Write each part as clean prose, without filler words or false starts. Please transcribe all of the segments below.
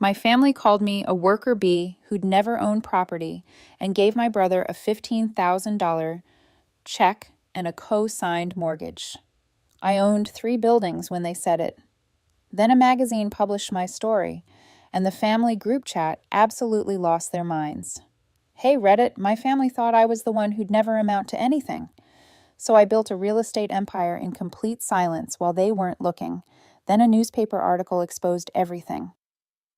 My family called me a worker bee who'd never owned property and gave my brother a $15,000 check and a co-signed mortgage. I owned 3 buildings when they said it. Then a magazine published my story, and the family group chat absolutely lost their minds. Hey, Reddit, my family thought I was the one who'd never amount to anything. So I built a real estate empire in complete silence while they weren't looking. Then a newspaper article exposed everything.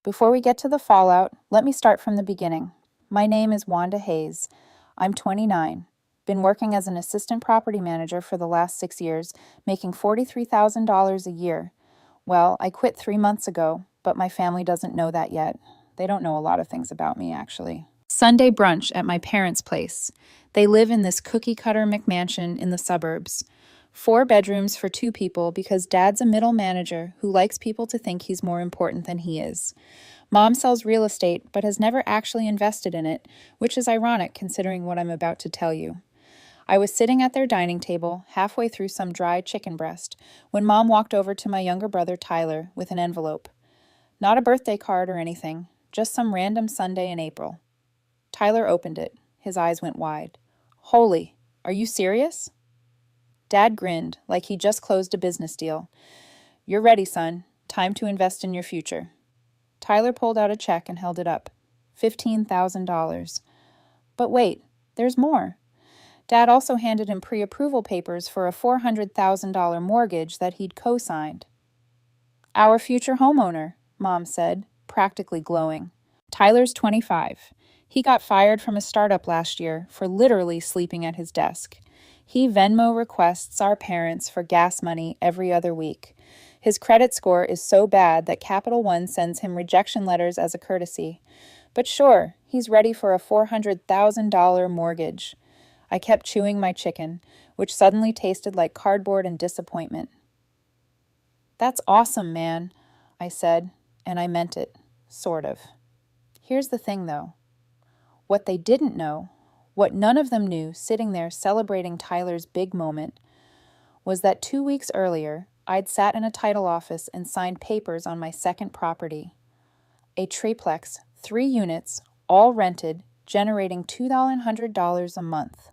Before we get to the fallout, let me start from the beginning. My name is Wanda Hayes. I'm 29. Been working as an assistant property manager for the last 6 years, making $43,000 a year. Well, I quit 3 months ago, but my family doesn't know that yet. They don't know a lot of things about me, actually. Sunday brunch at my parents' place. They live in this cookie-cutter McMansion in the suburbs. 4 bedrooms for 2 people because Dad's a middle manager who likes people to think he's more important than he is. Mom sells real estate but has never actually invested in it, which is ironic considering what I'm about to tell you. I was sitting at their dining table, halfway through some dry chicken breast, when Mom walked over to my younger brother Tyler with an envelope. Not a birthday card or anything, just some random Sunday in April. Tyler opened it. His eyes went wide. Holy, are you serious? Dad grinned, like he just closed a business deal. You're ready, son. Time to invest in your future. Tyler pulled out a check and held it up. $15,000. But wait, there's more. Dad also handed him pre-approval papers for a $400,000 mortgage that he'd co-signed. Our future homeowner, Mom said, practically glowing. Tyler's 25. He got fired from a startup last year for literally sleeping at his desk. He Venmo requests our parents for gas money every other week. His credit score is so bad that Capital One sends him rejection letters as a courtesy. But sure, he's ready for a $400,000 mortgage. I kept chewing my chicken, which suddenly tasted like cardboard and disappointment. That's awesome, man, I said, and I meant it, sort of. Here's the thing, though. What they didn't know, what none of them knew sitting there celebrating Tyler's big moment, was that 2 weeks earlier, I'd sat in a title office and signed papers on my second property. A triplex, 3 units, all rented, generating $200 a month.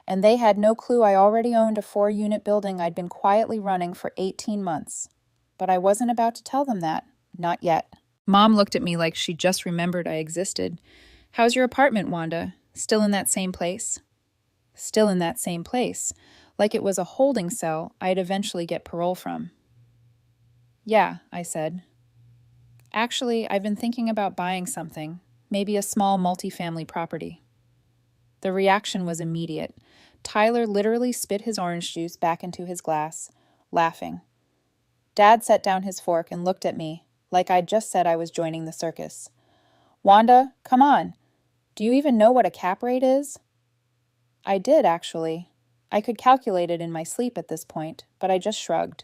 And they had no clue I already owned a 4-unit building I'd been quietly running for 18 months. But I wasn't about to tell them that. Not yet. Mom looked at me like she just remembered I existed. How's your apartment, Wanda? Still in that same place? Still in that same place. Like it was a holding cell I'd eventually get parole from. Yeah, I said. Actually, I've been thinking about buying something. Maybe a small multifamily property. The reaction was immediate. Tyler literally spit his orange juice back into his glass, laughing. Dad set down his fork and looked at me, like I'd just said I was joining the circus. Wanda, come on. Do you even know what a cap rate is? I did, actually. I could calculate it in my sleep at this point, but I just shrugged.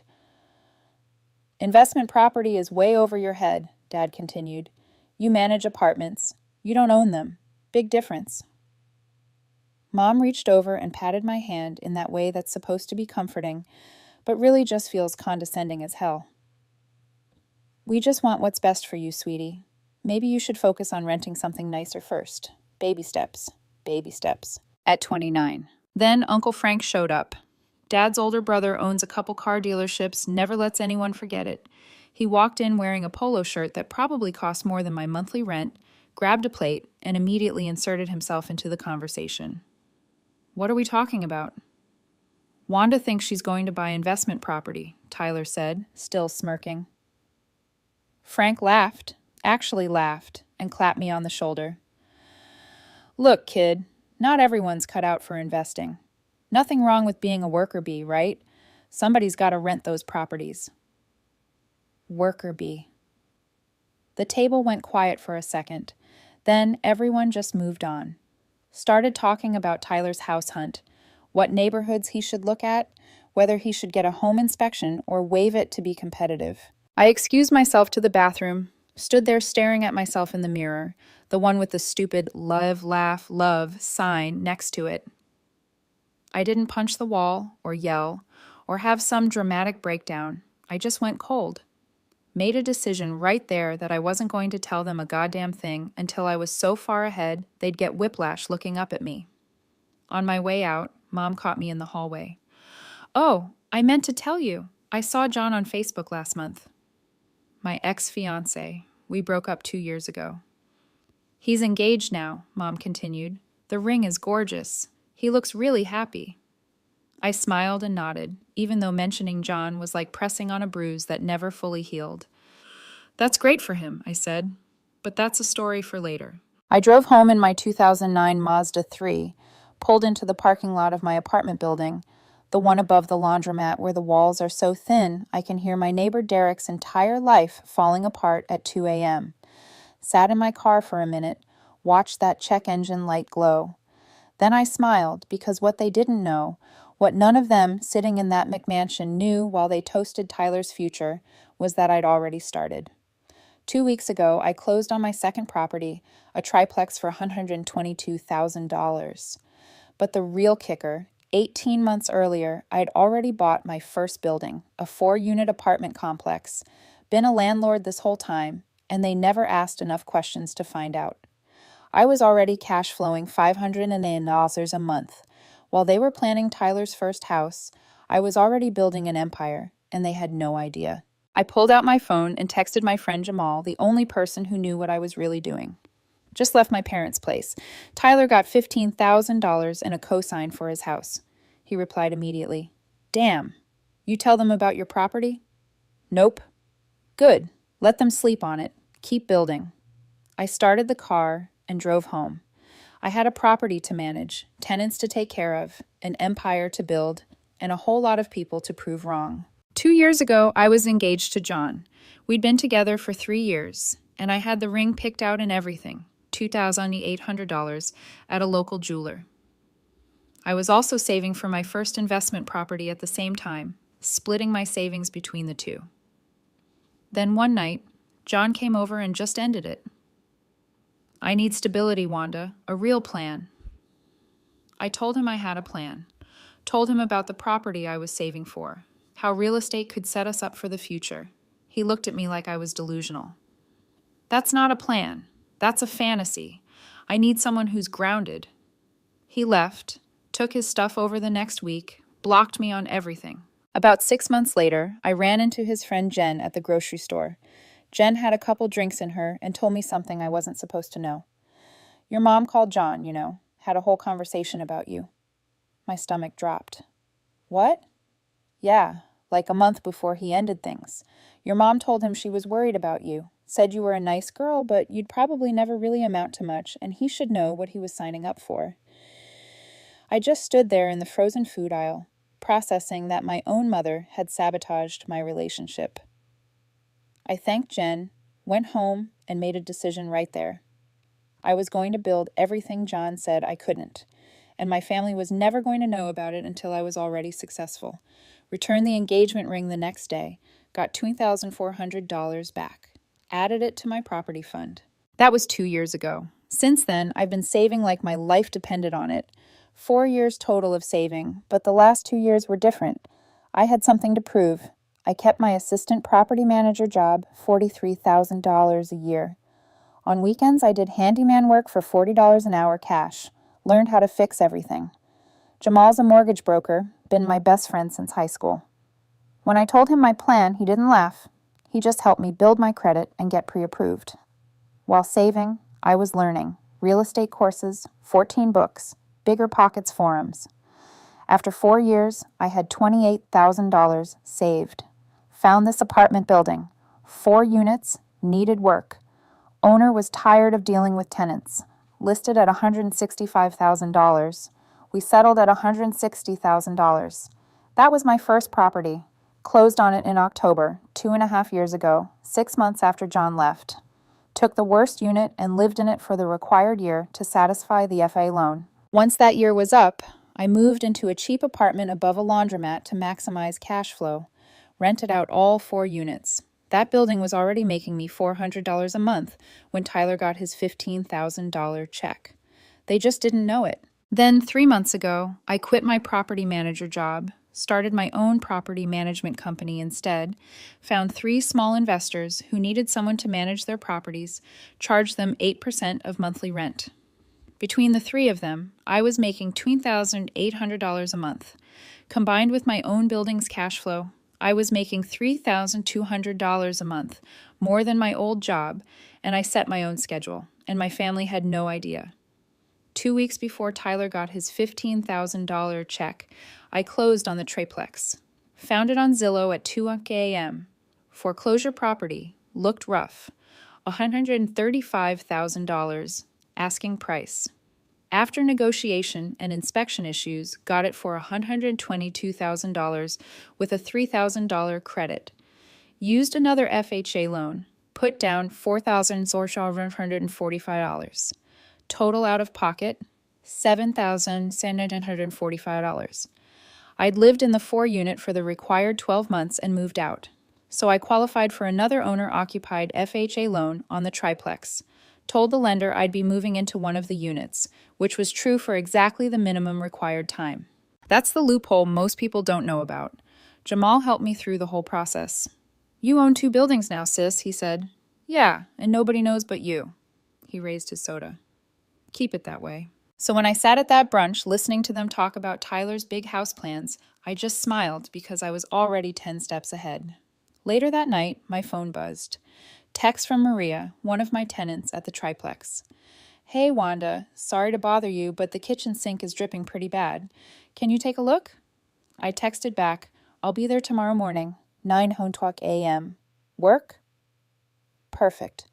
Investment property is way over your head, Dad continued. You manage apartments. You don't own them. Big difference. Mom reached over and patted my hand in that way that's supposed to be comforting, but really just feels condescending as hell. We just want what's best for you, sweetie. Maybe you should focus on renting something nicer first. Baby steps. Baby steps. At 29. Then Uncle Frank showed up. Dad's older brother owns a couple car dealerships, never lets anyone forget it. He walked in wearing a polo shirt that probably cost more than my monthly rent, grabbed a plate, and immediately inserted himself into the conversation. What are we talking about? Wanda thinks she's going to buy investment property, Tyler said, still smirking. Frank laughed, actually laughed, and clapped me on the shoulder. Look, kid, not everyone's cut out for investing. Nothing wrong with being a worker bee, right? Somebody's got to rent those properties. Worker bee. The table went quiet for a second. Then everyone just moved on. Started talking about Tyler's house hunt, what neighborhoods he should look at, whether he should get a home inspection or waive it to be competitive. I excused myself to the bathroom, stood there staring at myself in the mirror, the one with the stupid love, laugh, love sign next to it. I didn't punch the wall or yell or have some dramatic breakdown. I just went cold. Made a decision right there that I wasn't going to tell them a goddamn thing until I was so far ahead they'd get whiplash looking up at me. On my way out, Mom caught me in the hallway. "Oh, I meant to tell you. I saw John on Facebook last month." My ex-fiancé. We broke up 2 years ago. "He's engaged now," Mom continued. "The ring is gorgeous. He looks really happy." I smiled and nodded, even though mentioning John was like pressing on a bruise that never fully healed. "That's great for him," I said, "but that's a story for later." I drove home in my 2009 Mazda 3, pulled into the parking lot of my apartment building, the one above the laundromat where the walls are so thin I can hear my neighbor Derek's entire life falling apart at 2 a.m. Sat in my car for a minute, watched that check engine light glow. Then I smiled because what they didn't know, what none of them sitting in that McMansion knew while they toasted Tyler's future, was that I'd already started. 2 weeks ago, I closed on my second property, a triplex for $122,000. But the real kicker, 18 months earlier, I'd already bought my first building, a 4-unit apartment complex, been a landlord this whole time, and they never asked enough questions to find out. I was already cash flowing $500 a month. While they were planning Tyler's first house, I was already building an empire, and they had no idea. I pulled out my phone and texted my friend Jamal, the only person who knew what I was really doing. "Just left my parents' place. Tyler got $15,000 and a cosign for his house." He replied immediately. "Damn. You tell them about your property?" "Nope." "Good. Let them sleep on it. Keep building." I started the car and drove home. I had a property to manage, tenants to take care of, an empire to build, and a whole lot of people to prove wrong. 2 years ago, I was engaged to John. We'd been together for 3 years, and I had the ring picked out and everything, $2,800 at a local jeweler. I was also saving for my first investment property at the same time, splitting my savings between the two. Then one night, John came over and just ended it. "I need stability, Wanda, a real plan." I told him I had a plan. Told him about the property I was saving for, how real estate could set us up for the future. He looked at me like I was delusional. "That's not a plan. That's a fantasy. I need someone who's grounded." He left, took his stuff over the next week, blocked me on everything. About 6 months later, I ran into his friend Jen at the grocery store. Jen had a couple drinks in her and told me something I wasn't supposed to know. "Your mom called John, had a whole conversation about you." My stomach dropped. "What?" "Yeah, like a month before he ended things. Your mom told him she was worried about you, said you were a nice girl, but you'd probably never really amount to much, and he should know what he was signing up for." I just stood there in the frozen food aisle, processing that my own mother had sabotaged my relationship. I thanked Jen, went home, and made a decision right there. I was going to build everything John said I couldn't, and my family was never going to know about it until I was already successful. Returned the engagement ring the next day, got $2,400 back, added it to my property fund. That was 2 years ago. Since then, I've been saving like my life depended on it. 4 years total of saving, but the last 2 years were different. I had something to prove. I kept my assistant property manager job, $43,000 a year. On weekends, I did handyman work for $40 an hour cash. Learned how to fix everything. Jamal's a mortgage broker, been my best friend since high school. When I told him my plan, he didn't laugh. He just helped me build my credit and get pre-approved. While saving, I was learning. Real estate courses, 14 books, Bigger Pockets forums. After 4 years, I had $28,000 saved. Found this apartment building. 4 units, needed work. Owner was tired of dealing with tenants. Listed at $165,000. We settled at $160,000. That was my first property. Closed on it in October, 2.5 years ago, 6 months after John left. Took the worst unit and lived in it for the required year to satisfy the FA loan. Once that year was up, I moved into a cheap apartment above a laundromat to maximize cash flow. Rented out all 4 units. That building was already making me $400 a month when Tyler got his $15,000 check. They just didn't know it. Then 3 months ago, I quit my property manager job, started my own property management company instead, found 3 small investors who needed someone to manage their properties, charged them 8% of monthly rent. Between the 3 of them, I was making $2,800 a month. Combined with my own building's cash flow, I was making $3,200 a month, more than my old job, and I set my own schedule, and my family had no idea. 2 weeks before Tyler got his $15,000 check, I closed on the triplex. Found it on Zillow at 2 a.m. Foreclosure property, looked rough. $135,000, asking price. After negotiation and inspection issues, got it for $122,000 with a $3,000 credit. Used another FHA loan, put down $4,745. Total out of pocket, $7,745. I'd lived in the 4-unit for the required 12 months and moved out, so I qualified for another owner-occupied FHA loan on the triplex. Told the lender I'd be moving into one of the units, which was true for exactly the minimum required time. That's the loophole most people don't know about. Jamal helped me through the whole process. "You own 2 buildings now, sis," he said. "Yeah, and nobody knows but you." He raised his soda. "Keep it that way." So when I sat at that brunch listening to them talk about Tyler's big house plans, I just smiled because I was already 10 steps ahead. Later that night, my phone buzzed. Text from Maria, one of my tenants at the triplex. "Hey, Wanda, sorry to bother you, but the kitchen sink is dripping pretty bad. Can you take a look?" I texted back, "I'll be there tomorrow morning, 9:00 a.m. Work?" "Perfect.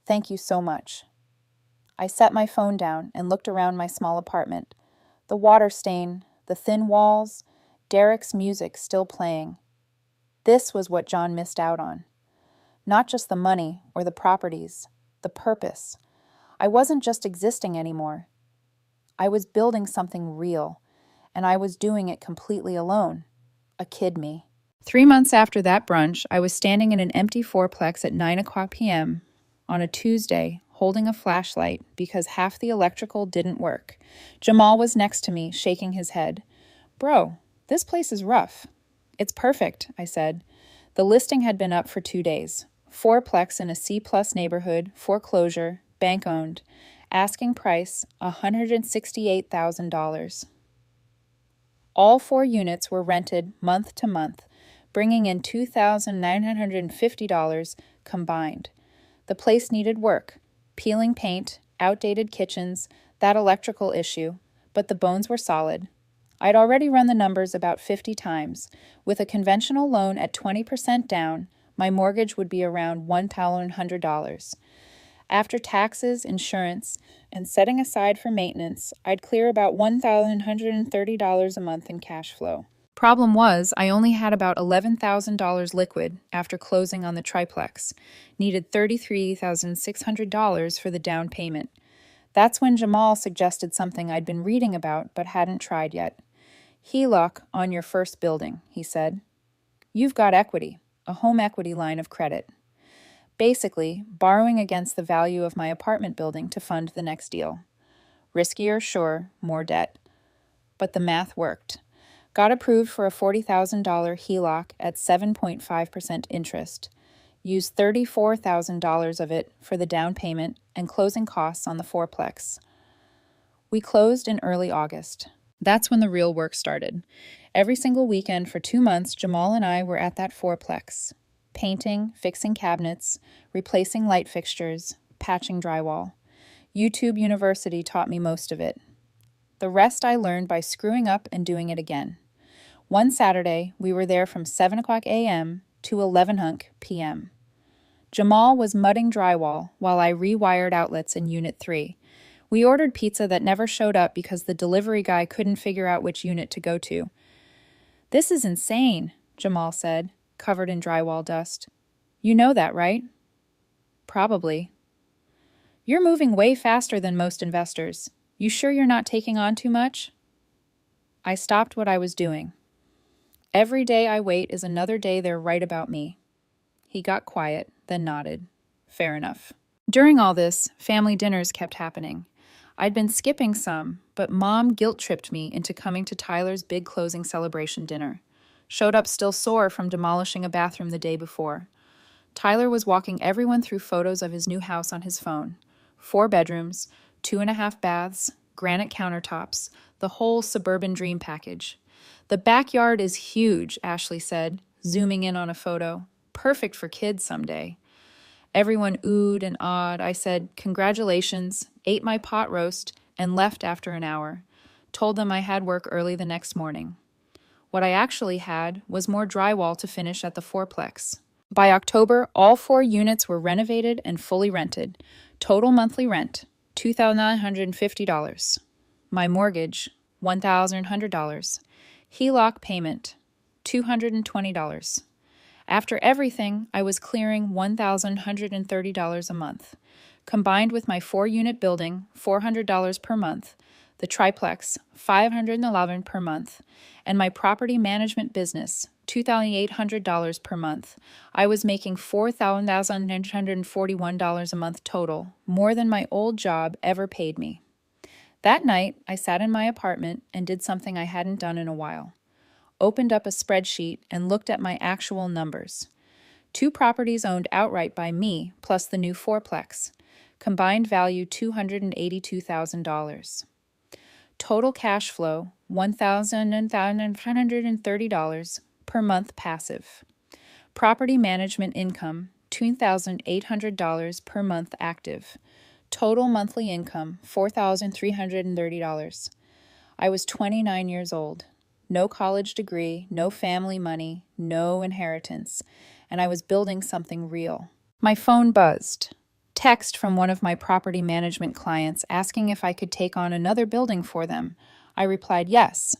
Thank you so much." I set my phone down and looked around my small apartment. The water stain, the thin walls, Derek's music still playing. This was what John missed out on. Not just the money or the properties, the purpose. I wasn't just existing anymore. I was building something real, and I was doing it completely alone. A kid me. 3 months after that brunch, I was standing in an empty fourplex at 9:00 p.m. on a Tuesday, holding a flashlight because half the electrical didn't work. Jamal was next to me, shaking his head. "Bro, this place is rough." "It's perfect," I said. The listing had been up for 2 days. Fourplex in a C+ neighborhood, foreclosure, bank-owned. Asking price, $168,000. All 4 units were rented month to month, bringing in $2,950 combined. The place needed work. Peeling paint, outdated kitchens, that electrical issue, but the bones were solid. I'd already run the numbers about 50 times. With a conventional loan at 20% down, my mortgage would be around $1,100. After taxes, insurance, and setting aside for maintenance, I'd clear about $1,130 a month in cash flow. Problem was, I only had about $11,000 liquid after closing on the triplex. Needed $33,600 for the down payment. That's when Jamal suggested something I'd been reading about but hadn't tried yet. HELOC on your first building, he said. You've got equity, a home equity line of credit. Basically, borrowing against the value of my apartment building to fund the next deal. Riskier, sure, more debt. But the math worked. Got approved for a $40,000 HELOC at 7.5% interest. Used $34,000 of it for the down payment and closing costs on the fourplex. We closed in early August. That's when the real work started. Every single weekend for 2 months, Jamal and I were at that fourplex. Painting, fixing cabinets, replacing light fixtures, patching drywall. YouTube University taught me most of it. The rest I learned by screwing up and doing it again. One Saturday, we were there from 7:00 a.m. to 11:00 p.m. Jamal was mudding drywall while I rewired outlets in Unit 3. We ordered pizza that never showed up because the delivery guy couldn't figure out which unit to go to. This is insane, Jamal said, covered in drywall dust. You know that, right? Probably. You're moving way faster than most investors. You sure you're not taking on too much? I stopped what I was doing. Every day I wait is another day they're right about me. He got quiet, then nodded. Fair enough. During all this, family dinners kept happening. I'd been skipping some, but Mom guilt-tripped me into coming to Tyler's big closing celebration dinner. Showed up still sore from demolishing a bathroom the day before. Tyler was walking everyone through photos of his new house on his phone. 4 bedrooms, 2.5 baths, granite countertops, the whole suburban dream package. The backyard is huge, Ashley said, zooming in on a photo. Perfect for kids someday. Everyone oohed and awed. I said, congratulations, ate my pot roast, and left after an hour. Told them I had work early the next morning. What I actually had was more drywall to finish at the fourplex. By October, all 4 units were renovated and fully rented. Total monthly rent, $2,950. My mortgage, $1,100. HELOC payment, $220. After everything, I was clearing $1,130 a month. Combined with my 4-unit building, $400 per month, the triplex, $511 per month, and my property management business, $2,800 per month, I was making $4,941 a month total, more than my old job ever paid me. That night, I sat in my apartment and did something I hadn't done in a while. Opened up a spreadsheet and looked at my actual numbers. 2 properties owned outright by me, plus the new fourplex. Combined value $282,000. Total cash flow, $1,930 per month passive. Property management income, $2,800 per month active. Total monthly income, $4,330. I was 29 years old. No college degree, no family money, no inheritance, and I was building something real. My phone buzzed. Text from one of my property management clients asking if I could take on another building for them. I replied yes.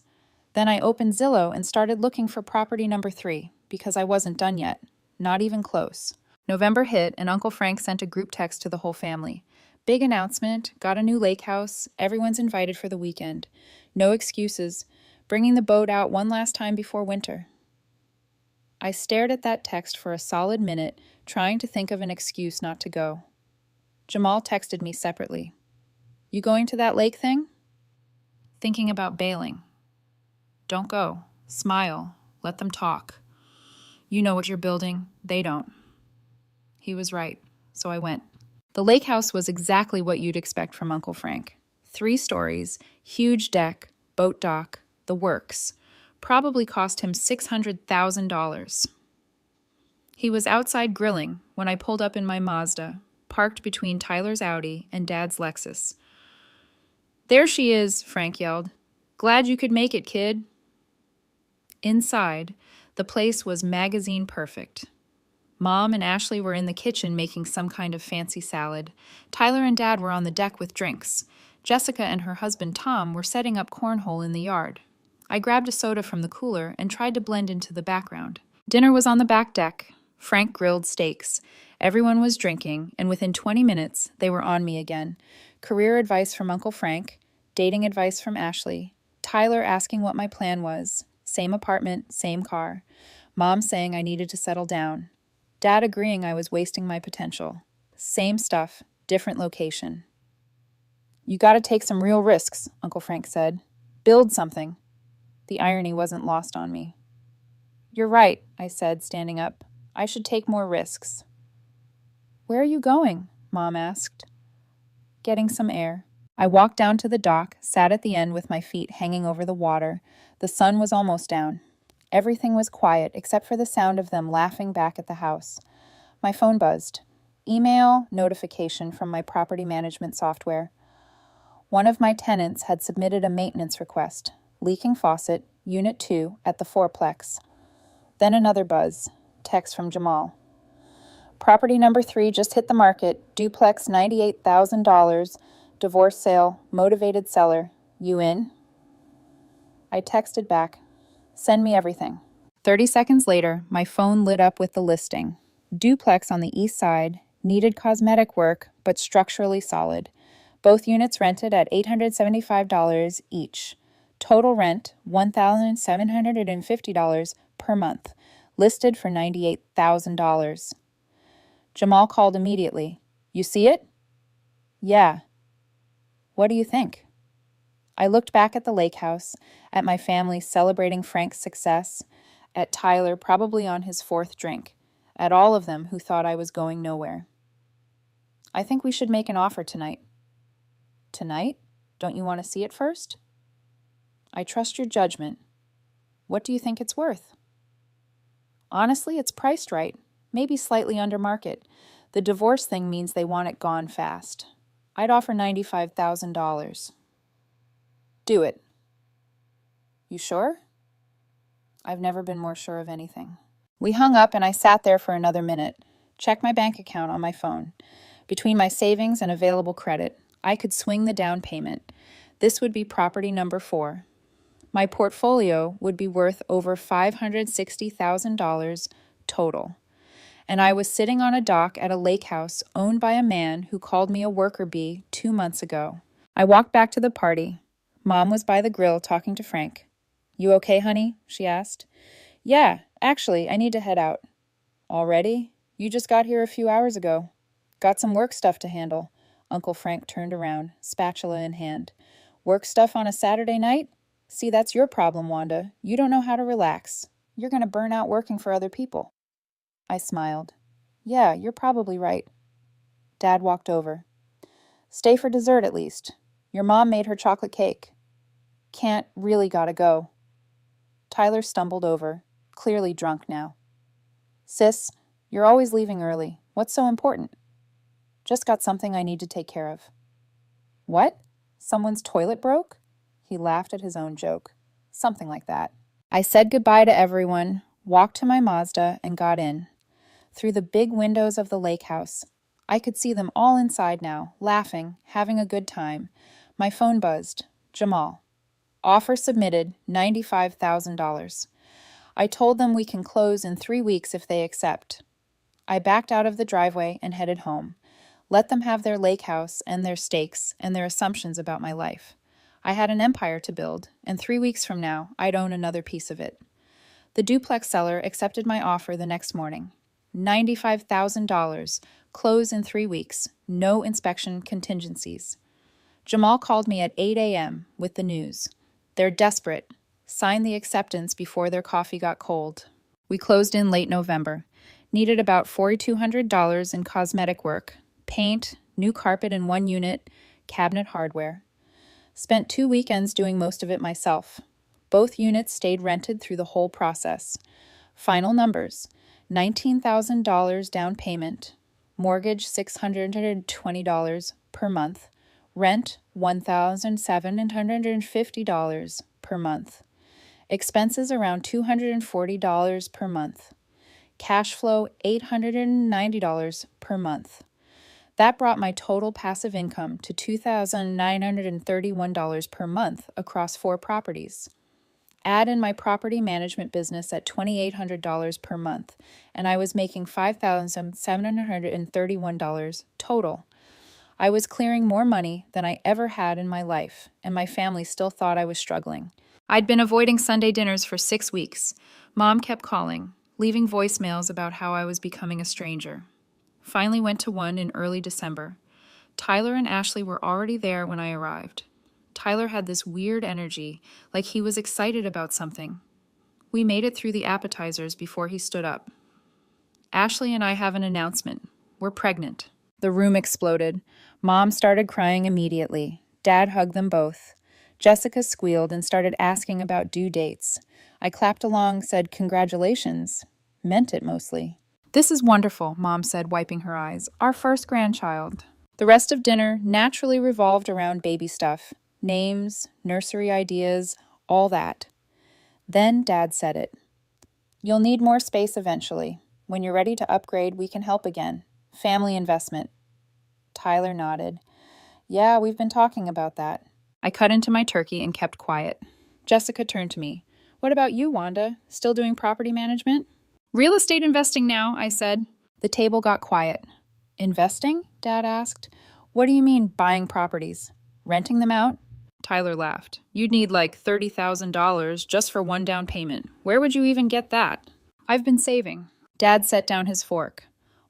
Then I opened Zillow and started looking for property number 3 because I wasn't done yet. Not even close. November hit and Uncle Frank sent a group text to the whole family. Big announcement, got a new lake house, everyone's invited for the weekend. No excuses, bringing the boat out one last time before winter. I stared at that text for a solid minute, trying to think of an excuse not to go. Jamal texted me separately. You going to that lake thing? Thinking about bailing. Don't go. Smile. Let them talk. You know what you're building. They don't. He was right, so I went. The lake house was exactly what you'd expect from Uncle Frank. 3 stories, huge deck, boat dock, the works. Probably cost him $600,000. He was outside grilling when I pulled up in my Mazda, parked between Tyler's Audi and Dad's Lexus. There she is, Frank yelled. Glad you could make it, kid. Inside, the place was magazine perfect. Mom and Ashley were in the kitchen making some kind of fancy salad. Tyler and Dad were on the deck with drinks. Jessica and her husband Tom were setting up cornhole in the yard. I grabbed a soda from the cooler and tried to blend into the background. Dinner was on the back deck. Frank grilled steaks. Everyone was drinking, and within 20 minutes, they were on me again. Career advice from Uncle Frank, dating advice from Ashley, Tyler asking what my plan was, same apartment, same car, Mom saying I needed to settle down, Dad agreeing I was wasting my potential. Same stuff, different location. You gotta take some real risks, Uncle Frank said. Build something. The irony wasn't lost on me. You're right, I said, standing up. I should take more risks. Where are you going? Mom asked. Getting some air. I walked down to the dock, sat at the end with my feet hanging over the water. The sun was almost down. Everything was quiet except for the sound of them laughing back at the house. My phone buzzed. Email notification from my property management software. One of my tenants had submitted a maintenance request. Leaking faucet, Unit 2, at the fourplex. Then another buzz. Text from Jamal. Property number 3 just hit the market. Duplex, $98,000. Divorce sale. Motivated seller. You in? I texted back. Send me everything. 30 seconds later, my phone lit up with the listing. Duplex on the east side. Needed cosmetic work, but structurally solid. Both units rented at $875 each. Total rent, $1,750 per month. Listed for $98,000. Jamal called immediately. You see it? Yeah. What do you think? I looked back at the lake house, at my family celebrating Frank's success, at Tyler, probably on his fourth drink, at all of them who thought I was going nowhere. I think we should make an offer tonight. Tonight? Don't you want to see it first? I trust your judgment. What do you think it's worth? Honestly, it's priced right, maybe slightly under market. The divorce thing means they want it gone fast. I'd offer $95,000. Do it. You sure? I've never been more sure of anything. We hung up and I sat there for another minute, checked my bank account on my phone. Between my savings and available credit, I could swing the down payment. This would be property number 4. My portfolio would be worth over $560,000 total. And I was sitting on a dock at a lake house owned by a man who called me a worker bee 2 months ago. I walked back to the party. Mom was by the grill talking to Frank. You okay, honey? She asked. Yeah, actually, I need to head out. Already? You just got here a few hours ago. Got some work stuff to handle. Uncle Frank turned around, spatula in hand. Work stuff on a Saturday night? See, that's your problem, Wanda. You don't know how to relax. You're going to burn out working for other people. I smiled. Yeah, you're probably right. Dad walked over. Stay for dessert at least. Your mom made her chocolate cake. Can't, really gotta go. Tyler stumbled over, clearly drunk now. Sis, you're always leaving early. What's so important? Just got something I need to take care of. What? Someone's toilet broke? He laughed at his own joke. Something like that. I said goodbye to everyone, walked to my Mazda, and got in. Through the big windows of the lake house. I could see them all inside now, laughing, having a good time. My phone buzzed. Jamal. Offer submitted, $95,000. I told them we can close in 3 weeks if they accept. I backed out of the driveway and headed home. Let them have their lake house and their stakes and their assumptions about my life. I had an empire to build, and 3 weeks from now, I'd own another piece of it. The duplex seller accepted my offer the next morning. $95,000, close in 3 weeks, no inspection contingencies. Jamal called me at 8 a.m. with the news. They're desperate. Signed the acceptance before their coffee got cold. We closed in late November. Needed about $4,200 in cosmetic work, paint, new carpet in 1 unit, cabinet hardware. Spent 2 weekends doing most of it myself. Both units stayed rented through the whole process. Final numbers, $19,000 down payment, mortgage $620 per month, rent $1,750 per month, expenses around $240 per month, cash flow $890 per month. That brought my total passive income to $2,931 per month across 4 properties. Add in my property management business at $2,800 per month, and I was making $5,731 total. I was clearing more money than I ever had in my life, and my family still thought I was struggling. I'd been avoiding Sunday dinners for 6 weeks. Mom kept calling, leaving voicemails about how I was becoming a stranger. Finally went to one in early December. Tyler and Ashley were already there when I arrived. Tyler had this weird energy, like he was excited about something. We made it through the appetizers before he stood up. Ashley and I have an announcement. We're pregnant. The room exploded. Mom started crying immediately. Dad hugged them both. Jessica squealed and started asking about due dates. I clapped along, said congratulations. Meant it mostly. This is wonderful, Mom said, wiping her eyes. Our first grandchild. The rest of dinner naturally revolved around baby stuff. Names, nursery ideas, all that. Then Dad said it. You'll need more space eventually. When you're ready to upgrade, we can help again. Family investment. Tyler nodded. Yeah, we've been talking about that. I cut into my turkey and kept quiet. Jessica turned to me. What about you, Wanda? Still doing property management? Real estate investing now, I said. The table got quiet. Investing? Dad asked. What do you mean, buying properties? Renting them out? Tyler laughed. You'd need like $30,000 just for one down payment. Where would you even get that? I've been saving. Dad set down his fork.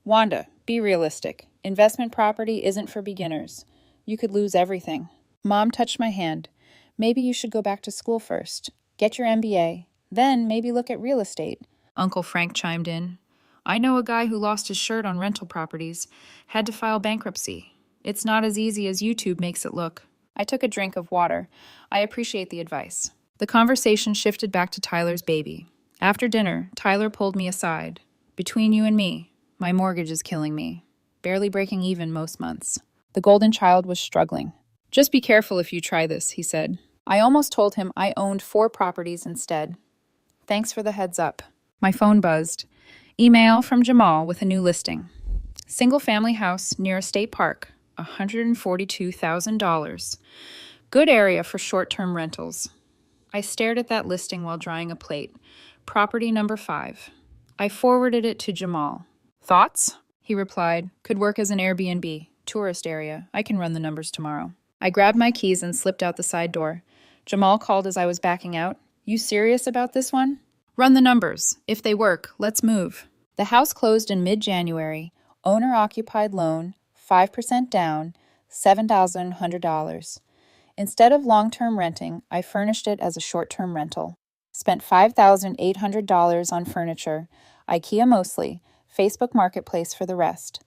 Wanda, be realistic. Investment property isn't for beginners. You could lose everything. Mom touched my hand. Maybe you should go back to school first. Get your MBA. Then maybe look at real estate. Uncle Frank chimed in. I know a guy who lost his shirt on rental properties, had to file bankruptcy. It's not as easy as YouTube makes it look. I took a drink of water. I appreciate the advice. The conversation shifted back to Tyler's baby. After dinner, Tyler pulled me aside. Between you and me, my mortgage is killing me. Barely breaking even most months. The golden child was struggling. Just be careful if you try this, he said. I almost told him I owned 4 properties instead. Thanks for the heads up. My phone buzzed. Email from Jamal with a new listing. Single-family house near a state park, $142,000. Good area for short-term rentals. I stared at that listing while drying a plate. Property number 5. I forwarded it to Jamal. Thoughts? He replied. Could work as an Airbnb. Tourist area. I can run the numbers tomorrow. I grabbed my keys and slipped out the side door. Jamal called as I was backing out. You serious about this one? Run the numbers. If they work, let's move. The house closed in mid-January. Owner-occupied loan, 5% down, $7,100. Instead of long-term renting, I furnished it as a short-term rental. Spent $5,800 on furniture, IKEA mostly, Facebook Marketplace for the rest.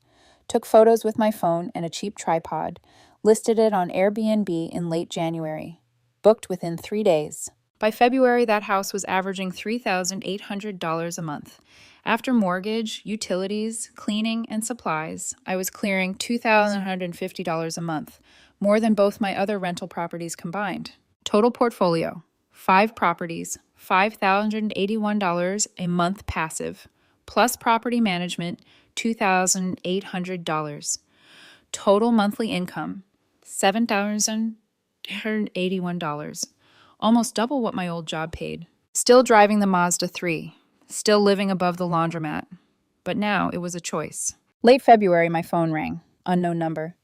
Took photos with my phone and a cheap tripod. Listed it on Airbnb in late January. Booked within 3 days. By February, that house was averaging $3,800 a month. After mortgage, utilities, cleaning, and supplies, I was clearing $2,150 a month, more than both my other rental properties combined. Total portfolio, 5 properties, $5,081 a month passive, plus property management, $2,800. Total monthly income, $7,181, almost double what my old job paid. Still driving the Mazda 3, still living above the laundromat. But now it was a choice. Late February, my phone rang. Unknown number.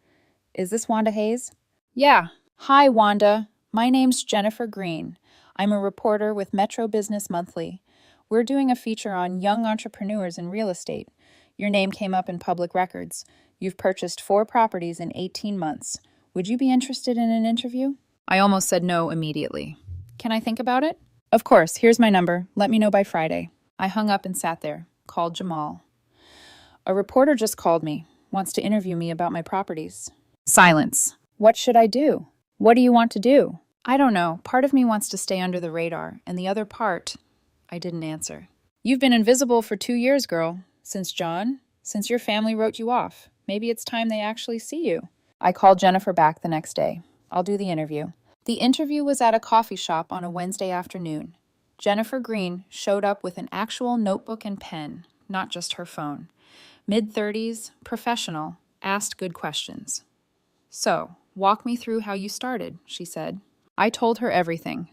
Is this Wanda Hayes? Yeah. Hi, Wanda. My name's Jennifer Green. I'm a reporter with Metro Business Monthly. We're doing a feature on young entrepreneurs in real estate. Your name came up in public records. You've purchased 4 properties in 18 months. Would you be interested in an interview? I almost said no immediately. Can I think about it? Of course. Here's my number. Let me know by Friday. I hung up and sat there. Called Jamal. A reporter just called me. Wants to interview me about my properties. Silence. What should I do? What do you want to do? I don't know. Part of me wants to stay under the radar, and the other part... I didn't answer. You've been invisible for 2 years, girl. Since your family wrote you off. Maybe it's time they actually see you. I called Jennifer back the next day. I'll do the interview. The interview was at a coffee shop on a Wednesday afternoon. Jennifer Green showed up with an actual notebook and pen, not just her phone. Mid-30s, professional, asked good questions. So, walk me through how you started, she said. I told her everything.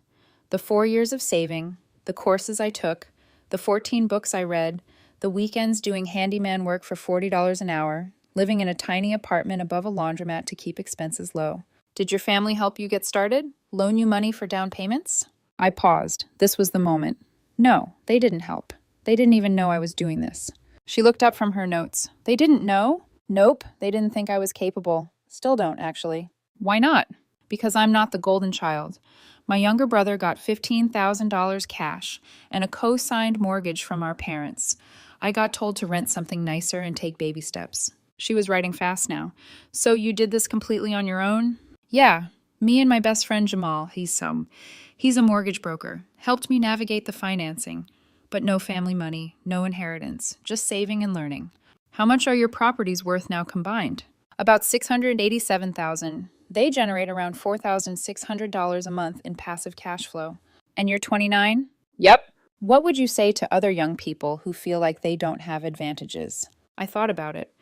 The 4 years of saving, the courses I took, the 14 books I read, the weekends doing handyman work for $40 an hour, living in a tiny apartment above a laundromat to keep expenses low. Did your family help you get started? Loan you money for down payments? I paused. This was the moment. No, they didn't help. They didn't even know I was doing this. She looked up from her notes. They didn't know? Nope, they didn't think I was capable. Still don't, actually. Why not? Because I'm not the golden child. My younger brother got $15,000 cash and a co-signed mortgage from our parents. I got told to rent something nicer and take baby steps. She was writing fast now. So you did this completely on your own? Yeah, me and my best friend Jamal, he's a mortgage broker, helped me navigate the financing. But no family money, no inheritance, just saving and learning. How much are your properties worth now combined? About $687,000. They generate around $4,600 a month in passive cash flow. And you're 29? Yep. What would you say to other young people who feel like they don't have advantages? I thought about it.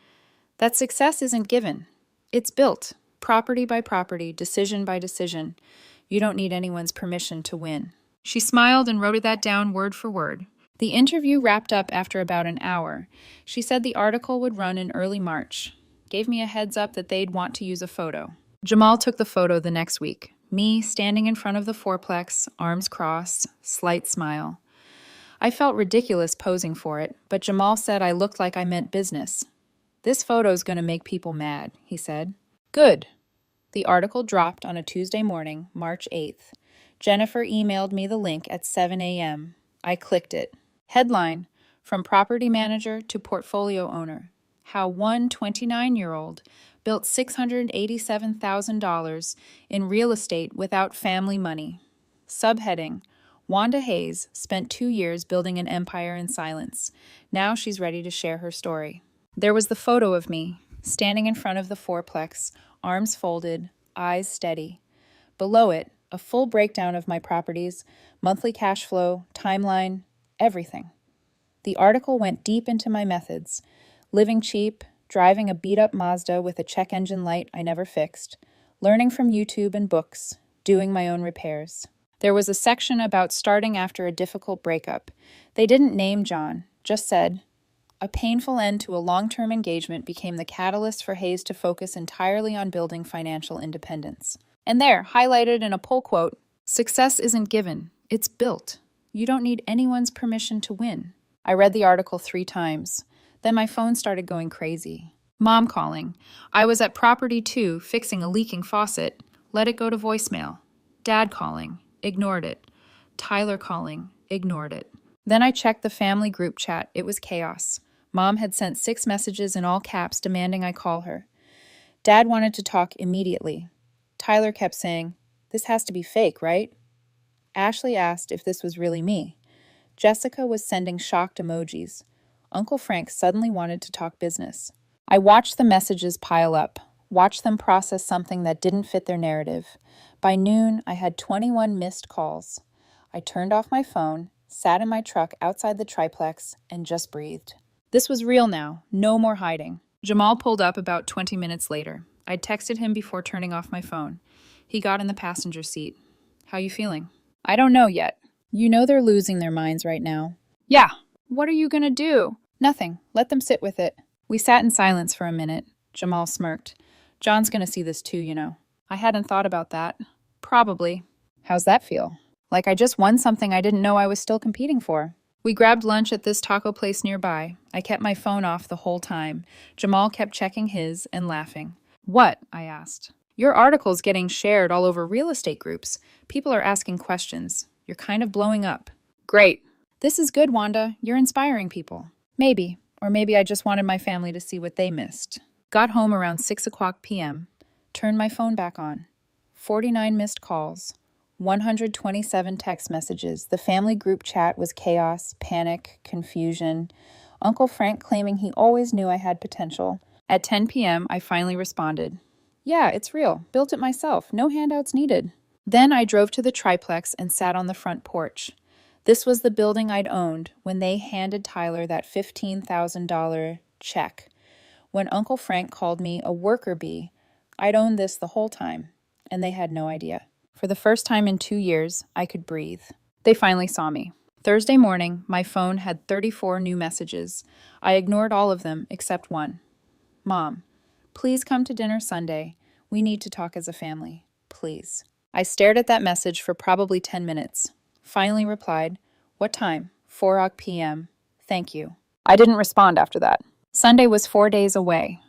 That success isn't given. It's built, property by property, decision by decision. You don't need anyone's permission to win. She smiled and wrote that down word for word. The interview wrapped up after about an hour. She said the article would run in early March. Gave me a heads up that they'd want to use a photo. Jamal took the photo the next week. Me standing in front of the fourplex, arms crossed, slight smile. I felt ridiculous posing for it, but Jamal said I looked like I meant business. This photo's gonna make people mad, he said. Good. The article dropped on a Tuesday morning, March 8th. Jennifer emailed me the link at 7 a.m. I clicked it. Headline: From property manager to portfolio owner. How one 29-year-old built $687,000 in real estate without family money. Subheading: Wanda Hayes spent 2 years building an empire in silence. Now she's ready to share her story. There was the photo of me, standing in front of the fourplex, arms folded, eyes steady. Below it, a full breakdown of my properties, monthly cash flow, timeline, everything. The article went deep into my methods: living cheap, driving a beat-up Mazda with a check engine light I never fixed, learning from YouTube and books, doing my own repairs. There was a section about starting after a difficult breakup. They didn't name John, just said, a painful end to a long-term engagement became the catalyst for Hayes to focus entirely on building financial independence. And there, highlighted in a pull quote, success isn't given, it's built. You don't need anyone's permission to win. I read the article 3 times. Then my phone started going crazy. Mom calling. I was at property 2 fixing a leaking faucet. Let it go to voicemail. Dad calling. Ignored it. Tyler calling. Ignored it. Then I checked the family group chat. It was chaos. Mom had sent 6 messages in all caps demanding I call her. Dad wanted to talk immediately. Tyler kept saying, "This has to be fake, right?" Ashley asked if this was really me. Jessica was sending shocked emojis. Uncle Frank suddenly wanted to talk business. I watched the messages pile up, watched them process something that didn't fit their narrative. By noon, I had 21 missed calls. I turned off my phone, sat in my truck outside the triplex, and just breathed. This was real now, no more hiding. Jamal pulled up about 20 minutes later. I'd texted him before turning off my phone. He got in the passenger seat. How you feeling? I don't know yet. You know they're losing their minds right now. Yeah. What are you gonna do? Nothing. Let them sit with it. We sat in silence for a minute. Jamal smirked. John's gonna see this too, you know. I hadn't thought about that. Probably. How's that feel? Like I just won something I didn't know I was still competing for. We grabbed lunch at this taco place nearby. I kept my phone off the whole time. Jamal kept checking his and laughing. What? I asked. Your article's getting shared all over real estate groups. People are asking questions. You're kind of blowing up. Great. This is good, Wanda. You're inspiring people. Maybe. Or maybe I just wanted my family to see what they missed. Got home around 6 o'clock p.m. Turned my phone back on. 49 missed calls. 127 text messages. The family group chat was chaos, panic, confusion. Uncle Frank claiming he always knew I had potential. At 10 p.m., I finally responded. Yeah, it's real. Built it myself. No handouts needed. Then I drove to the triplex and sat on the front porch. This was the building I'd owned when they handed Tyler that $15,000 check. When Uncle Frank called me a worker bee, I'd owned this the whole time, and they had no idea. For the first time in 2 years, I could breathe. They finally saw me. Thursday morning, my phone had 34 new messages. I ignored all of them except one. Mom, please come to dinner Sunday. We need to talk as a family. Please. I stared at that message for probably 10 minutes. Finally replied, what time? 4 p.m. Thank you. I didn't respond after that. Sunday was 4 days away.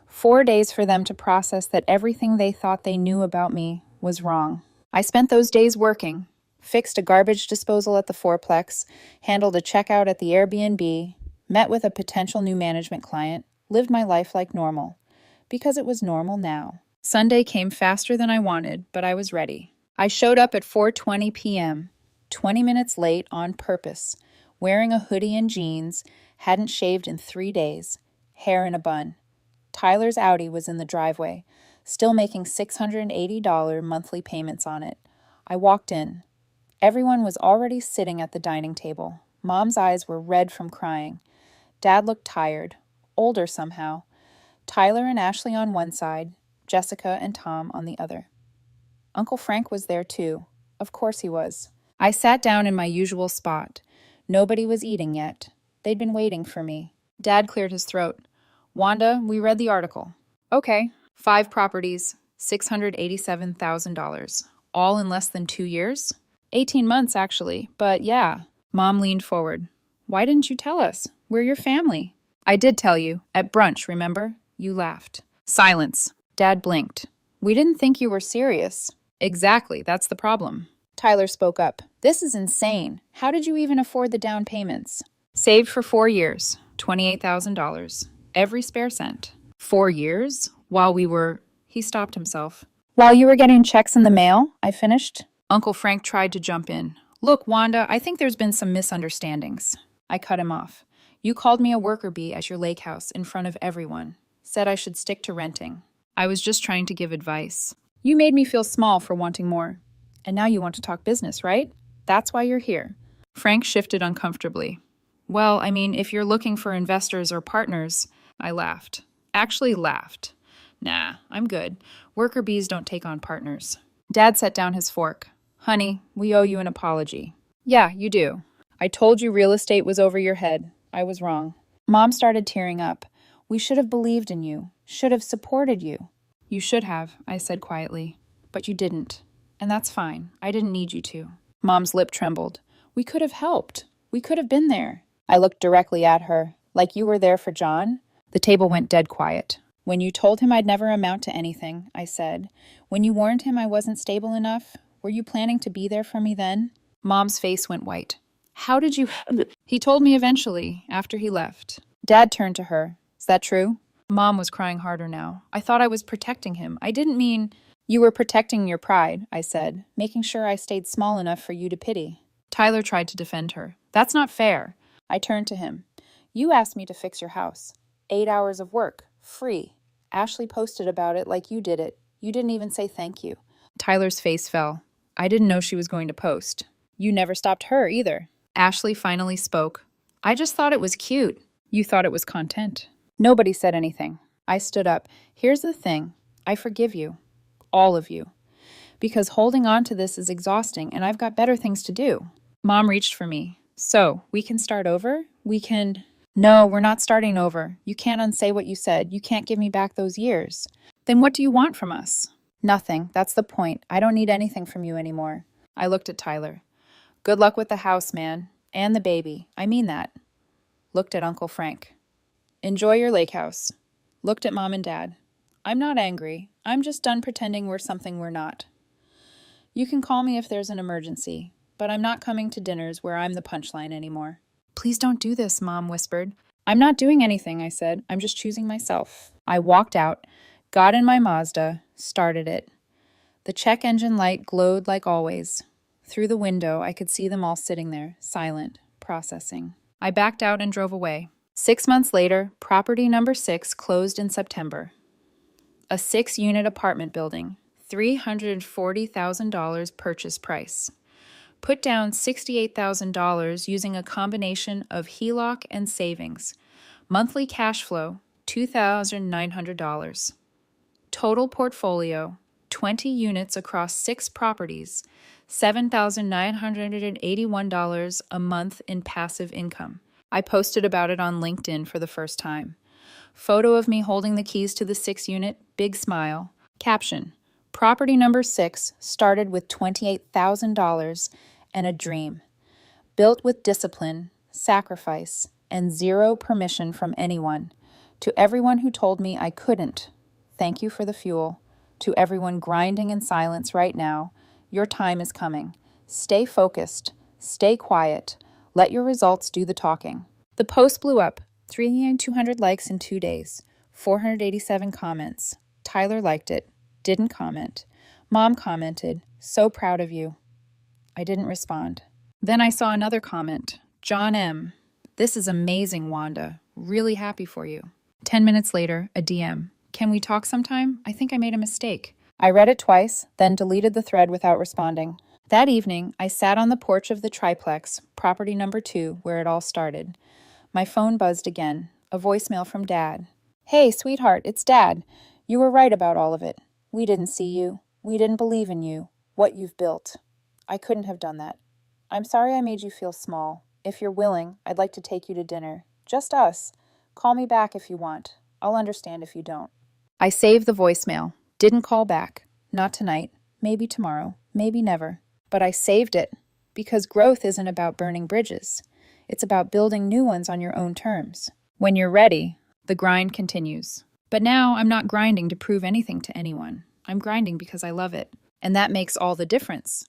4 days for them to process that everything they thought they knew about me was wrong. I spent those days working, fixed a garbage disposal at the fourplex, handled a checkout at the Airbnb, met with a potential new management client, lived my life like normal. Because it was normal now. Sunday came faster than I wanted, but I was ready. I showed up at 4:20 p.m., 20 minutes late on purpose, wearing a hoodie and jeans, hadn't shaved in 3 days, hair in a bun. Tyler's Audi was in the driveway, still making $680 monthly payments on it. I walked in. Everyone was already sitting at the dining table. Mom's eyes were red from crying. Dad looked tired, older somehow. Tyler and Ashley on one side, Jessica and Tom on the other. Uncle Frank was there too. Of course he was. I sat down in my usual spot. Nobody was eating yet. They'd been waiting for me. Dad cleared his throat. Wanda, we read the article. Okay. 5 properties, $687,000. All in less than 2 years? 18 months, actually, but yeah. Mom leaned forward. Why didn't you tell us? We're your family. I did tell you. At brunch, remember? You laughed. Silence. Dad blinked. We didn't think you were serious. Exactly, that's the problem. Tyler spoke up. This is insane. How did you even afford the down payments? Saved for 4 years, $28,000. Every spare cent. 4 years? He stopped himself. While you were getting checks in the mail, I finished. Uncle Frank tried to jump in. Look, Wanda, I think there's been some misunderstandings. I cut him off. You called me a worker bee at your lake house in front of everyone. Said I should stick to renting. I was just trying to give advice. You made me feel small for wanting more. And now you want to talk business, right? That's why you're here. Frank shifted uncomfortably. Well, I mean, if you're looking for investors or partners, I laughed. Actually laughed. Nah, I'm good. Worker bees don't take on partners. Dad set down his fork. Honey, we owe you an apology. Yeah, you do. I told you real estate was over your head. I was wrong. Mom started tearing up. We should have believed in you. Should have supported you. You should have, I said quietly. But you didn't. And that's fine. I didn't need you to. Mom's lip trembled. We could have helped. We could have been there. I looked directly at her. Like you were there for John? The table went dead quiet. When you told him I'd never amount to anything, I said. When you warned him I wasn't stable enough, were you planning to be there for me then? Mom's face went white. How did you... He told me eventually, after he left. Dad turned to her. Is that true? Mom was crying harder now. I thought I was protecting him. I didn't mean... You were protecting your pride, I said, making sure I stayed small enough for you to pity. Tyler tried to defend her. That's not fair. I turned to him. You asked me to fix your house. 8 hours of work. Free. Ashley posted about it like you did it. You didn't even say thank you. Tyler's face fell. I didn't know she was going to post. You never stopped her either. Ashley finally spoke. I just thought it was cute. You thought it was content. Nobody said anything. I stood up. Here's the thing. I forgive you. All of you. Because holding on to this is exhausting and I've got better things to do. Mom reached for me. So, we can start over? No, we're not starting over. You can't unsay what you said. You can't give me back those years. Then what do you want from us? Nothing. That's the point. I don't need anything from you anymore. I looked at Tyler. Good luck with the house, man. And the baby. I mean that. Looked at Uncle Frank. Enjoy your lake house. Looked at Mom and Dad. I'm not angry. I'm just done pretending we're something we're not. You can call me if there's an emergency, but I'm not coming to dinners where I'm the punchline anymore. Please don't do this, Mom whispered. I'm not doing anything, I said. I'm just choosing myself. I walked out, got in my Mazda, started it. The check engine light glowed like always. Through the window, I could see them all sitting there, silent, processing. I backed out and drove away. 6 months later, property number 6 closed in September. A 6-unit apartment building, $340,000 purchase price. Put down $68,000 using a combination of HELOC and savings. Monthly cash flow, $2,900. Total portfolio, 20 units across 6 properties, $7,981 a month in passive income. I posted about it on LinkedIn for the first time. Photo of me holding the keys to the 6-unit, big smile. Caption, property number 6 started with $28,000 and a dream. Built with discipline, sacrifice, and zero permission from anyone. To everyone who told me I couldn't, thank you for the fuel. To everyone grinding in silence right now, your time is coming. Stay focused, stay quiet, let your results do the talking. The post blew up, 3,200 likes in 2 days, 487 comments. Tyler liked it, didn't comment. Mom commented, so proud of you. I didn't respond. Then I saw another comment, John M. This is amazing, Wanda. Really happy for you. 10 minutes later, a DM. Can we talk sometime? I think I made a mistake. I read it twice, then deleted the thread without responding. That evening, I sat on the porch of the triplex, property number 2, where it all started. My phone buzzed again, a voicemail from Dad. Hey, sweetheart, it's Dad. You were right about all of it. We didn't see you. We didn't believe in you, what you've built. I couldn't have done that. I'm sorry I made you feel small. If you're willing, I'd like to take you to dinner. Just us. Call me back if you want. I'll understand if you don't. I saved the voicemail. Didn't call back. Not tonight. Maybe tomorrow. Maybe never. But I saved it. Because growth isn't about burning bridges. It's about building new ones on your own terms. When you're ready, the grind continues. But now I'm not grinding to prove anything to anyone. I'm grinding because I love it. And that makes all the difference.